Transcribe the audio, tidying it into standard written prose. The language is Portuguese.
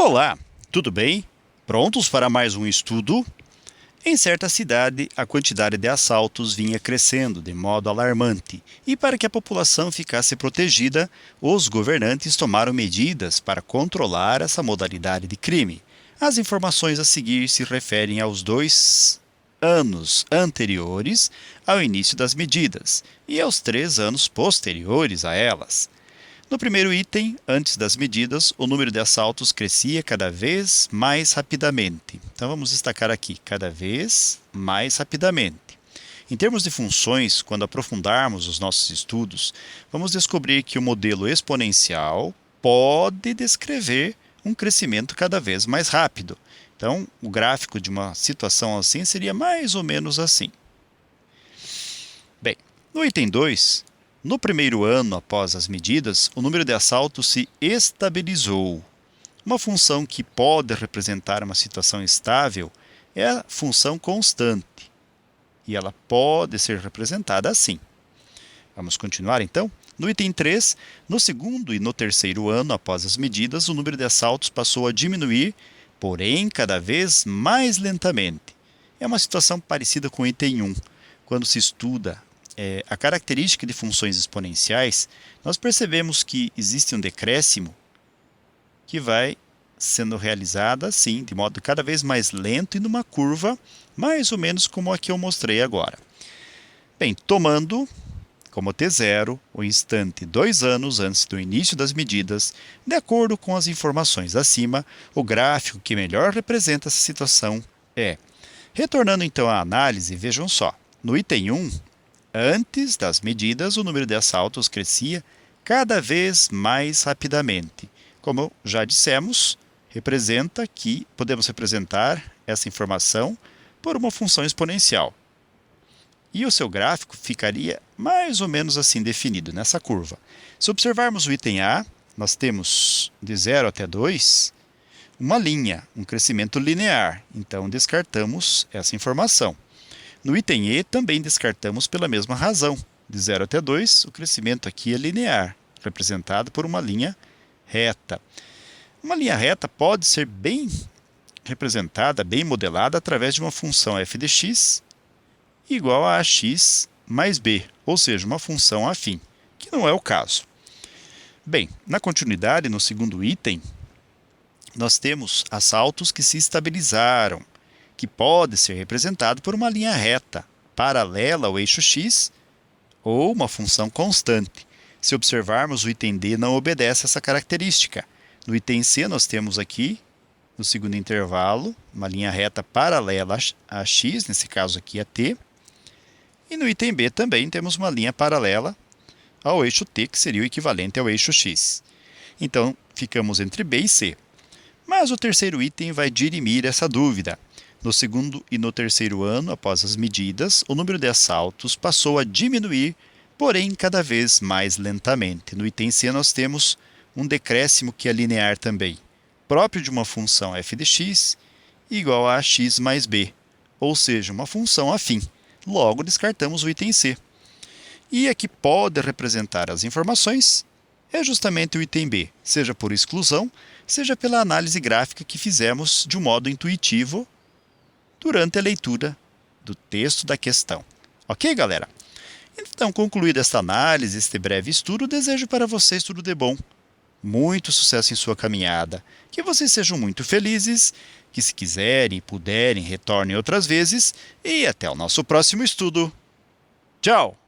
Olá, tudo bem? Prontos para mais um estudo? Em certa cidade, a quantidade de assaltos vinha crescendo de modo alarmante, e para que a população ficasse protegida, os governantes tomaram medidas para controlar essa modalidade de crime. As informações a seguir se referem aos 2 anos anteriores ao início das medidas e aos 3 anos posteriores a elas. No primeiro item, antes das medidas, o número de assaltos crescia cada vez mais rapidamente. Então vamos destacar aqui, cada vez mais rapidamente. Em termos de funções, quando aprofundarmos os nossos estudos, vamos descobrir que o modelo exponencial pode descrever um crescimento cada vez mais rápido. Então, o gráfico de uma situação assim seria mais ou menos assim. Bem, no item 2, no primeiro ano após as medidas, o número de assaltos se estabilizou. Uma função que pode representar uma situação estável é a função constante, e ela pode ser representada assim. Vamos continuar então? No item 3, no segundo e no terceiro ano após as medidas, o número de assaltos passou a diminuir, porém cada vez mais lentamente. É uma situação parecida com o item 1. Quando se estuda a característica de funções exponenciais, nós percebemos que existe um decréscimo que vai sendo realizado assim, de modo cada vez mais lento e numa curva mais ou menos como a que eu mostrei agora. Bem, tomando como T0 o instante 2 anos antes do início das medidas, de acordo com as informações acima, o gráfico que melhor representa essa situação é. Retornando então à análise, vejam só, no item 1, antes das medidas, o número de assaltos crescia cada vez mais rapidamente. Como já dissemos, podemos representar essa informação por uma função exponencial. E o seu gráfico ficaria mais ou menos assim definido, nessa curva. Se observarmos o item A, nós temos de 0 até 2, uma linha, um crescimento linear. Então, descartamos essa informação. No item E, também descartamos pela mesma razão. De 0 até 2, o crescimento aqui é linear, representado por uma linha reta. Uma linha reta pode ser bem representada, bem modelada, através de uma função f de x igual a ax mais b, ou seja, uma função afim, que não é o caso. Bem, na continuidade, no segundo item, nós temos assaltos que se estabilizaram, que pode ser representado por uma linha reta, paralela ao eixo x, ou uma função constante. Se observarmos, o item D não obedece a essa característica. No item C, nós temos aqui, no segundo intervalo, uma linha reta paralela a x, nesse caso aqui a t. E no item B também temos uma linha paralela ao eixo t, que seria o equivalente ao eixo x. Então, ficamos entre B e C. Mas o terceiro item vai dirimir essa dúvida. No segundo e no terceiro ano, após as medidas, o número de assaltos passou a diminuir, porém cada vez mais lentamente. No item C nós temos um decréscimo que é linear também, próprio de uma função f de x igual a x mais b, ou seja, uma função afim. Logo, descartamos o item C. E a que pode representar as informações é justamente o item B, seja por exclusão, seja pela análise gráfica que fizemos de um modo intuitivo durante a leitura do texto da questão. Ok, galera? Então, concluída esta análise, este breve estudo, desejo para vocês tudo de bom. Muito sucesso em sua caminhada. Que vocês sejam muito felizes, que se quiserem e puderem, retornem outras vezes. E até o nosso próximo estudo. Tchau!